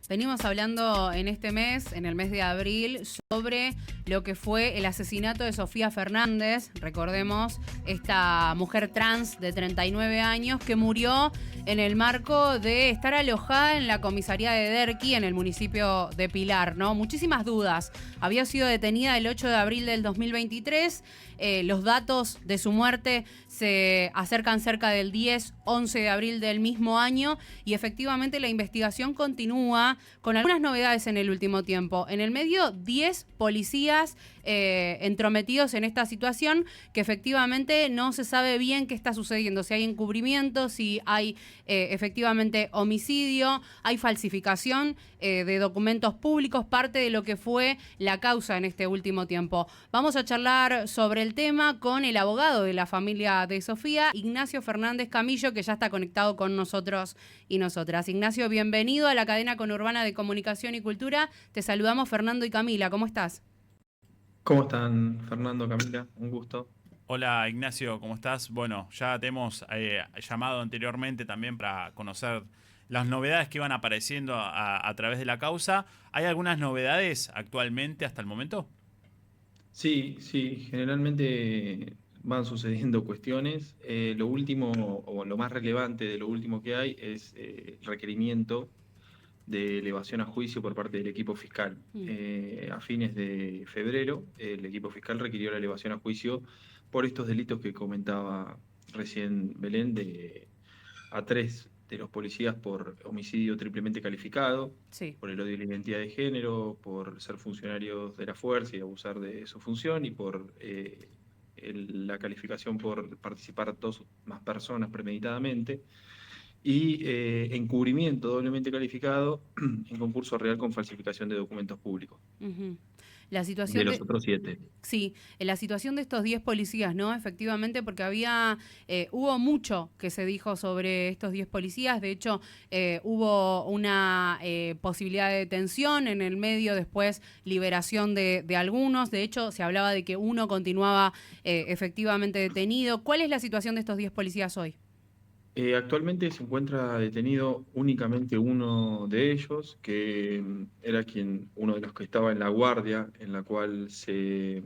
Venimos hablando en este mes, en el mes de abril, sobre lo que fue el asesinato de Sofía Fernández. Recordemos, esta mujer trans de 39 años que murió en el marco de estar alojada en la comisaría de Derqui, en el municipio de Pilar, ¿no? Muchísimas dudas. Había sido detenida el 8 de abril del 2023. Los datos de su muerte se acercan cerca del 10-11 de abril del mismo año y efectivamente la investigación continúa con algunas novedades en el último tiempo. En el medio, 10 policías entrometidos en esta situación que efectivamente no se sabe bien qué está sucediendo, si hay encubrimiento, si hay efectivamente homicidio, hay falsificación de documentos públicos, parte de lo que fue la causa en este último tiempo. Vamos a charlar sobre el tema con el abogado de la familia de Sofía, Ignacio Fernández Camillo, que ya está conectado con nosotros y nosotras. Ignacio, bienvenido a la cadena conurbana de Comunicación y Cultura. Te saludamos Fernando y Camila. ¿Cómo estás? ¿Cómo están, Fernando, Camila? Un gusto. Hola Ignacio, ¿cómo estás? Bueno, ya te hemos llamado anteriormente también para conocer las novedades que iban apareciendo a través de la causa. ¿Hay algunas novedades actualmente hasta el momento? Sí, sí, generalmente van sucediendo cuestiones. Lo último, o lo más relevante de lo último que hay, es el requerimiento de elevación a juicio por parte del equipo fiscal. A fines de febrero, el equipo fiscal requirió la elevación a juicio por estos delitos que comentaba recién Belén, a tres de los policías por homicidio triplemente calificado, Sí. por el odio a la identidad de género, por ser funcionarios de la fuerza y abusar de su función, y por la calificación por participar dos más personas premeditadamente, y encubrimiento doblemente calificado en concurso real con falsificación de documentos públicos, Uh-huh. La de situación los de... otros siete. Sí, en la situación de estos 10 policías, ¿no? Efectivamente, porque hubo mucho que se dijo sobre estos 10 policías. De hecho, hubo una posibilidad de detención en el medio, después liberación de algunos. De hecho, se hablaba de que uno continuaba efectivamente detenido. ¿Cuál es la situación de estos 10 policías hoy? Actualmente se encuentra detenido únicamente uno de ellos, que era uno de los que estaba en la guardia, en la cual se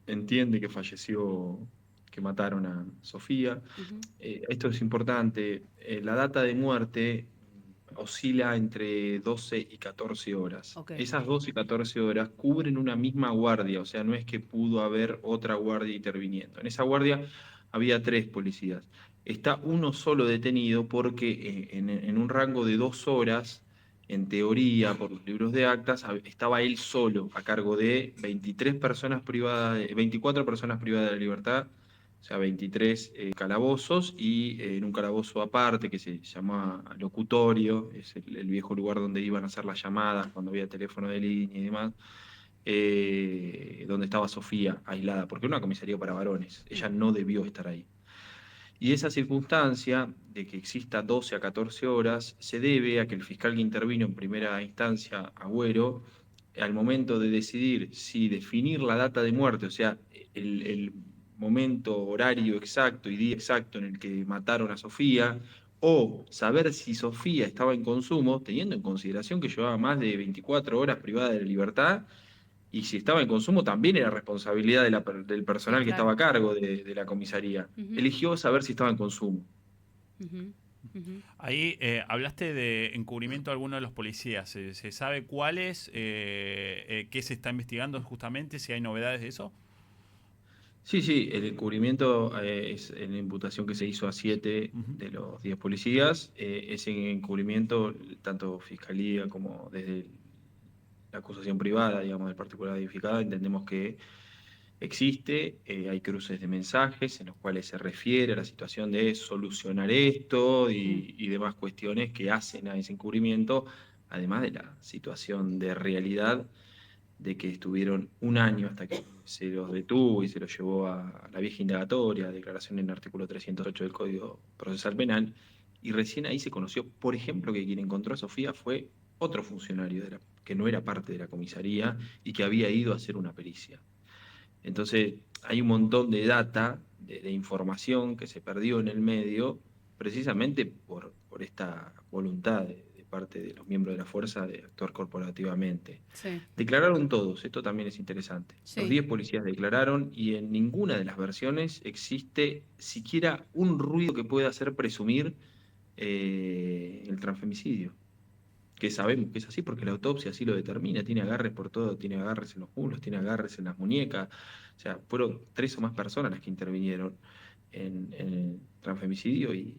entiende que falleció, que mataron a Sofía. Uh-huh. Esto es importante. La data de muerte oscila entre 12 y 14 horas. Ok. Esas 12 y 14 horas cubren una misma guardia, o sea, no es que pudo haber otra guardia interviniendo. En esa guardia había tres policías. Está uno solo detenido porque en un rango de 2 horas, en teoría, por los libros de actas, estaba él solo a cargo de 23 personas privadas, 24 personas privadas de la libertad, o sea, 23 calabozos, y en un calabozo aparte que se llama locutorio, es el viejo lugar donde iban a hacer las llamadas cuando había teléfono de línea y demás, donde estaba Sofía aislada, porque era una comisaría para varones, ella no debió estar ahí. Y esa circunstancia de que exista 12 a 14 horas se debe a que el fiscal que intervino en primera instancia, Agüero, al momento de decidir si definir la data de muerte, o sea, el momento, horario exacto y día exacto en el que mataron a Sofía, o saber si Sofía estaba en consumo, teniendo en consideración que llevaba más de 24 horas privada de la libertad, y si estaba en consumo también era responsabilidad del Sí, personal que claro. estaba a cargo de la comisaría. Uh-huh. Eligió saber si estaba en consumo. Uh-huh. Uh-huh. Ahí hablaste de encubrimiento de algunos de los policías. ¿Se sabe cuáles? ¿Qué se está investigando justamente? ¿Si hay novedades de eso? Sí, sí, el encubrimiento es en la imputación que se hizo a 7 Ujú. de los 10 policías. Ese encubrimiento, tanto fiscalía como desde la acusación privada, digamos, del particular edificada, entendemos que existe. Hay cruces de mensajes en los cuales se refiere a la situación de solucionar esto Mm. y demás cuestiones que hacen a ese encubrimiento, además de la situación de realidad de que estuvieron un año hasta que se los detuvo y se los llevó a la vieja indagatoria, declaración en el artículo 308 del Código Procesal Penal, y recién ahí se conoció, por ejemplo, que quien encontró a Sofía fue otro funcionario que no era parte de la comisaría y que había ido a hacer una pericia. Entonces, hay un montón de data, de información que se perdió en el medio, precisamente por esta voluntad de parte de los miembros de la fuerza de actuar corporativamente. Sí, Declararon todos, esto también es interesante. Los sí. 10 policías declararon y en ninguna de las versiones existe siquiera un ruido que pueda hacer presumir el transfemicidio. Que sabemos que es así porque la autopsia así lo determina, tiene agarres por todo, tiene agarres en los muslos, tiene agarres en las muñecas, o sea, fueron 3 o más personas las que intervinieron en el transfemicidio y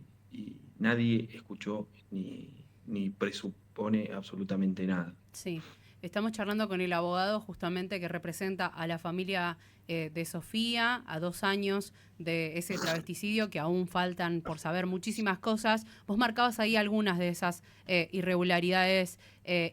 nadie escuchó ni presupone absolutamente nada. Sí, estamos charlando con el abogado justamente que representa a la familia de Sofía, a 2 años de ese travesticidio, que aún faltan por saber muchísimas cosas. Vos marcabas ahí algunas de esas irregularidades,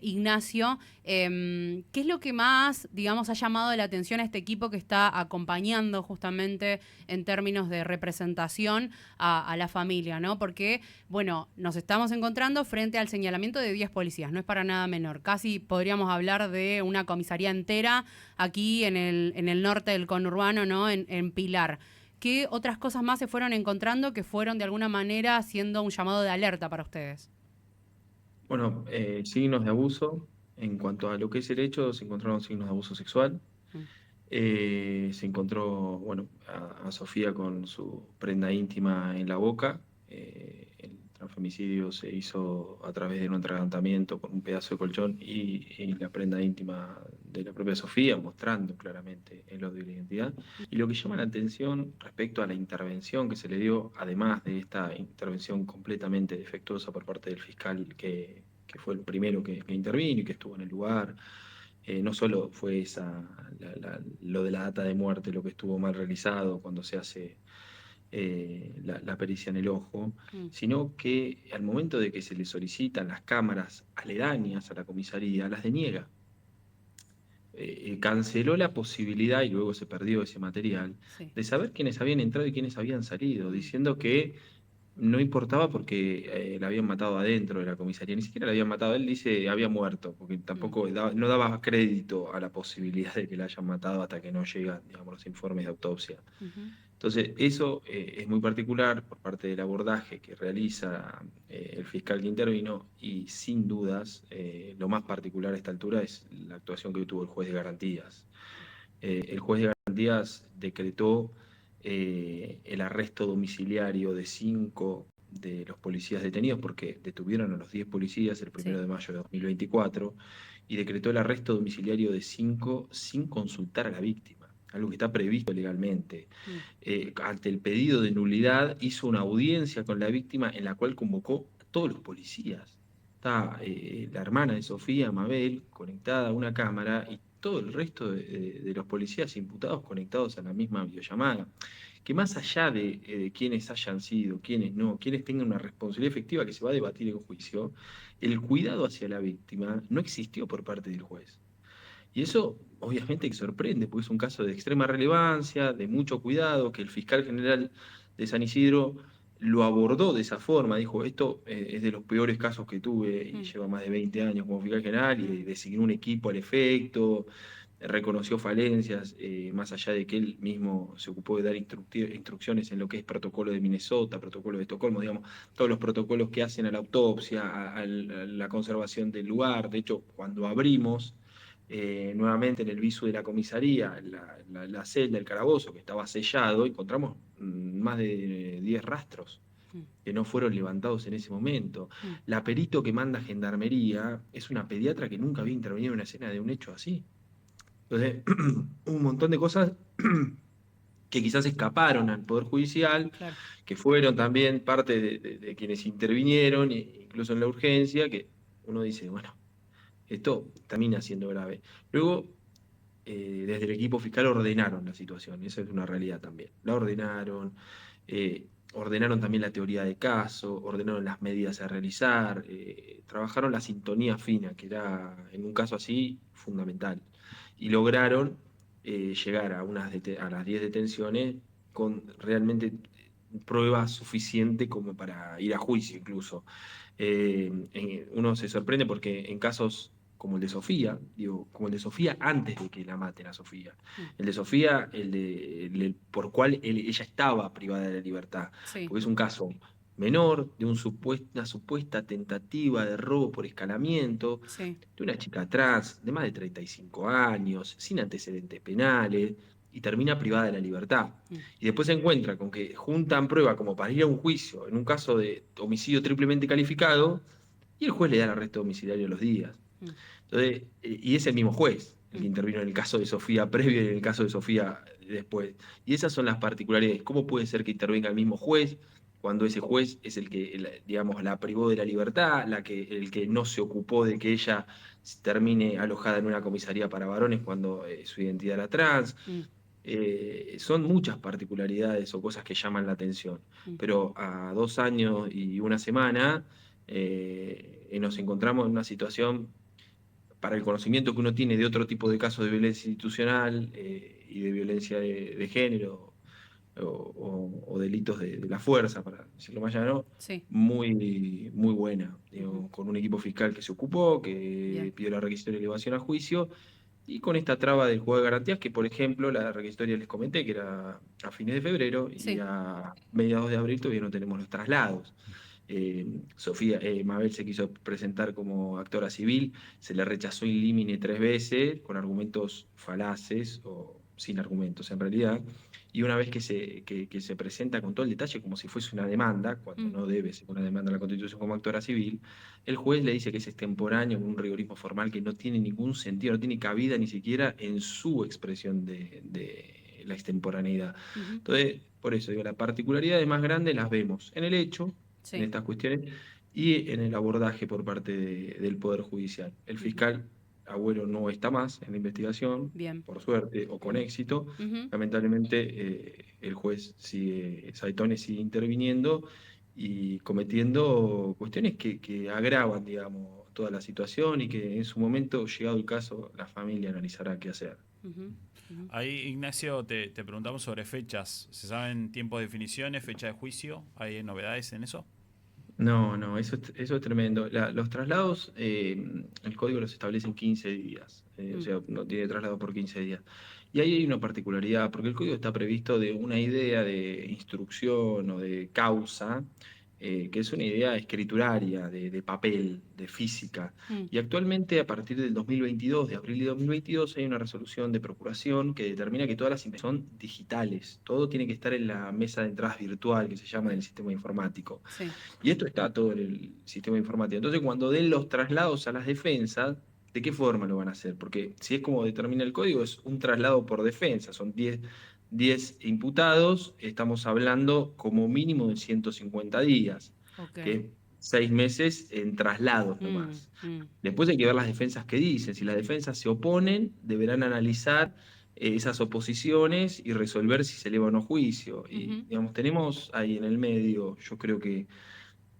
Ignacio. ¿Qué es lo que más, digamos, ha llamado la atención a este equipo que está acompañando justamente en términos de representación a la familia, ¿no? Porque, bueno, nos estamos encontrando frente al señalamiento de 10 policías, no es para nada menor. Casi podríamos hablar de una comisaría entera aquí en el norte del conurbano, ¿no? En Pilar. ¿Qué otras cosas más se fueron encontrando que fueron de alguna manera haciendo un llamado de alerta para ustedes? Bueno, signos de abuso. En cuanto a lo que es el hecho, se encontraron signos de abuso sexual. Mm. Se encontró, bueno, a Sofía con su prenda íntima en la boca. El transfemicidio se hizo a través de un atragantamiento con un pedazo de colchón y la prenda íntima de la propia Sofía, mostrando claramente el odio y la identidad. Y lo que llama la atención respecto a la intervención que se le dio, además de esta intervención completamente defectuosa por parte del fiscal que fue el primero que intervino y que estuvo en el lugar, no solo fue lo de la data de muerte lo que estuvo mal realizado cuando se hace la pericia en el ojo, Mm. sino que al momento de que se le solicitan las cámaras aledañas a la comisaría, las deniega. Canceló la posibilidad, y luego se perdió ese material, Sí. de saber quiénes habían entrado y quiénes habían salido, diciendo que no importaba porque la habían matado adentro de la comisaría, ni siquiera la habían matado, él dice había muerto, porque tampoco no daba crédito a la posibilidad de que la hayan matado hasta que no llegan, digamos, los informes de autopsia. Ujú. Entonces, eso es muy particular por parte del abordaje que realiza el fiscal que intervino y sin dudas lo más particular a esta altura es la actuación que tuvo el juez de garantías. El juez de garantías decretó el arresto domiciliario de 5 de los policías detenidos porque detuvieron a los 10 policías el 1 Sí. de mayo de 2024 y decretó el arresto domiciliario de 5 sin consultar a la víctima, algo que está previsto legalmente. Ante el pedido de nulidad hizo una audiencia con la víctima en la cual convocó a todos los policías. Está la hermana de Sofía, Mabel, conectada a una cámara y todo el resto de los policías imputados conectados a la misma videollamada. Que más allá de quiénes hayan sido, quiénes no, quiénes tengan una responsabilidad efectiva que se va a debatir en juicio, el cuidado hacia la víctima no existió por parte del juez. Y eso obviamente que sorprende, porque es un caso de extrema relevancia, de mucho cuidado, que el fiscal general de San Isidro lo abordó de esa forma, dijo, esto es de los peores casos que tuve y lleva más de 20 años como fiscal general y designó un equipo al efecto, reconoció falencias, más allá de que él mismo se ocupó de dar instrucciones en lo que es protocolo de Minnesota, protocolo de Estocolmo, digamos, todos los protocolos que hacen a la autopsia, a la conservación del lugar. De hecho, cuando abrimos nuevamente en el visu de la comisaría, la celda, el calabozo que estaba sellado, encontramos más de 10 rastros que no fueron levantados en ese momento. La perito que manda Gendarmería es una pediatra que nunca había intervenido en una escena de un hecho así. Entonces, un montón de cosas que quizás escaparon al Poder Judicial, Claro. que fueron también parte de quienes intervinieron, incluso en la urgencia, que uno dice, bueno, esto termina siendo grave. Luego, desde el equipo fiscal ordenaron la situación, esa es una realidad también. La ordenaron, ordenaron también la teoría de caso, ordenaron las medidas a realizar, trabajaron la sintonía fina, que era en un caso así fundamental. Y lograron llegar a las 10 detenciones con realmente prueba suficiente como para ir a juicio incluso. Uno se sorprende porque en casos como el de Sofía, digo, como el de Sofía antes de que la maten a Sofía. El de Sofía, por cual ella estaba privada de la libertad, Sí. porque es un caso menor, de una supuesta tentativa de robo por escalamiento, Sí. de una chica trans de más de 35 años, sin antecedentes penales, y termina privada de la libertad. Mm. Y después se encuentra con que juntan prueba como para ir a un juicio en un caso de homicidio triplemente calificado, y el juez le da el arresto domiciliario a los días. Mm. Entonces, y es el mismo juez el que Mm. intervino en el caso de Sofía previo y en el caso de Sofía después. Y esas son las particularidades. ¿Cómo puede ser que intervenga el mismo juez cuando ese juez es el que, digamos, la privó de la libertad, el que no se ocupó de que ella termine alojada en una comisaría para varones cuando su identidad era trans? Mm. Son muchas particularidades o cosas que llaman la atención. Mm. Pero a 2 años y una semana nos encontramos en una situación, para el conocimiento que uno tiene de otro tipo de casos de violencia institucional y de violencia de género o delitos de la fuerza, para decirlo más llano, Sí. muy, muy buena, digamos, con un equipo fiscal que se ocupó, que Bien. pidió la requisitoria de elevación a juicio, y con esta traba del juego de garantías, que por ejemplo la requisitoria les comenté que era a fines de febrero, Sí. y a mediados de abril todavía no tenemos los traslados. Mabel se quiso presentar como actora civil, se le rechazó in limine 3 veces, con argumentos falaces o sin argumentos en realidad, y una vez que se presenta con todo el detalle como si fuese una demanda, cuando Mm. no debe ser una demanda en la Constitución como actora civil, el juez le dice que es extemporáneo, con un rigorismo formal que no tiene ningún sentido, no tiene cabida ni siquiera en su expresión de la extemporaneidad. Ujú. Entonces, por eso digo, las particularidades más grandes las vemos en el hecho, en Sí. estas cuestiones, y en el abordaje por parte del Poder Judicial. El fiscal Agüero no está más en la investigación, Bien. por suerte o con éxito. Ujú. Lamentablemente, el juez Saitone sigue interviniendo y cometiendo cuestiones que agravan, digamos, toda la situación, y que en su momento, llegado el caso, la familia analizará qué hacer. Ujú. Ujú. Ahí, Ignacio, te preguntamos sobre fechas. ¿Se saben tiempos de definiciones, fecha de juicio? ¿Hay novedades en eso? No, eso es tremendo. Los traslados, el código los establece en 15 días, o sea, no tiene traslado por 15 días. Y ahí hay una particularidad, porque el código está previsto de una idea de instrucción o de causa, que es una idea escrituraria, de papel, de física. Mm. Y actualmente, a partir del 2022, de abril de 2022, hay una resolución de procuración que determina que todas las investigaciones son digitales. Todo tiene que estar en la mesa de entradas virtual, que se llama, del sistema informático. Sí. Y esto está todo en el sistema informático. Entonces, cuando den los traslados a las defensas, ¿de qué forma lo van a hacer? Porque si es como determina el código, es un traslado por defensa. Son 10 imputados, estamos hablando como mínimo de 150 días, Ok. que es 6 meses en traslados nomás. Mm. Después hay que ver las defensas que dicen. Si las defensas se oponen, deberán analizar esas oposiciones y resolver si se eleva o no juicio. Y, Ujú. digamos, tenemos ahí en el medio, yo creo que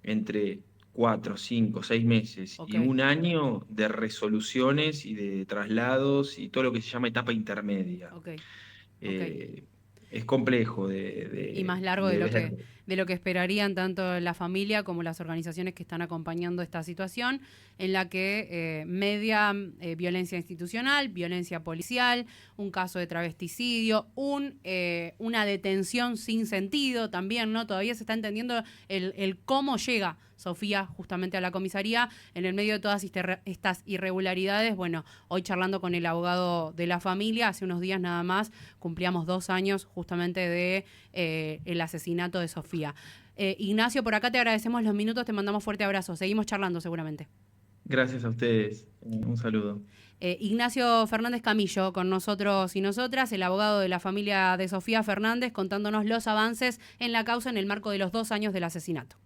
entre 4, 5, 6 meses Ok. y un año de resoluciones y de traslados y todo lo que se llama etapa intermedia. Ok. Es complejo Y más largo de de ver. lo que esperarían tanto la familia como las organizaciones que están acompañando esta situación, en la que media violencia institucional, violencia policial, un caso de travesticidio, una detención sin sentido también, ¿no? Todavía se está entendiendo el cómo llega Sofía justamente a la comisaría en el medio de todas estas irregularidades. Bueno, hoy charlando con el abogado de la familia, hace unos días nada más, cumplíamos 2 años justamente de el asesinato de Sofía. Ignacio, por acá te agradecemos los minutos, te mandamos fuerte abrazo. Seguimos charlando seguramente. Gracias a ustedes. Un saludo. Ignacio Fernández Camillo, con nosotros y nosotras, el abogado de la familia de Sofía Fernández, contándonos los avances en la causa en el marco de los 2 años del asesinato.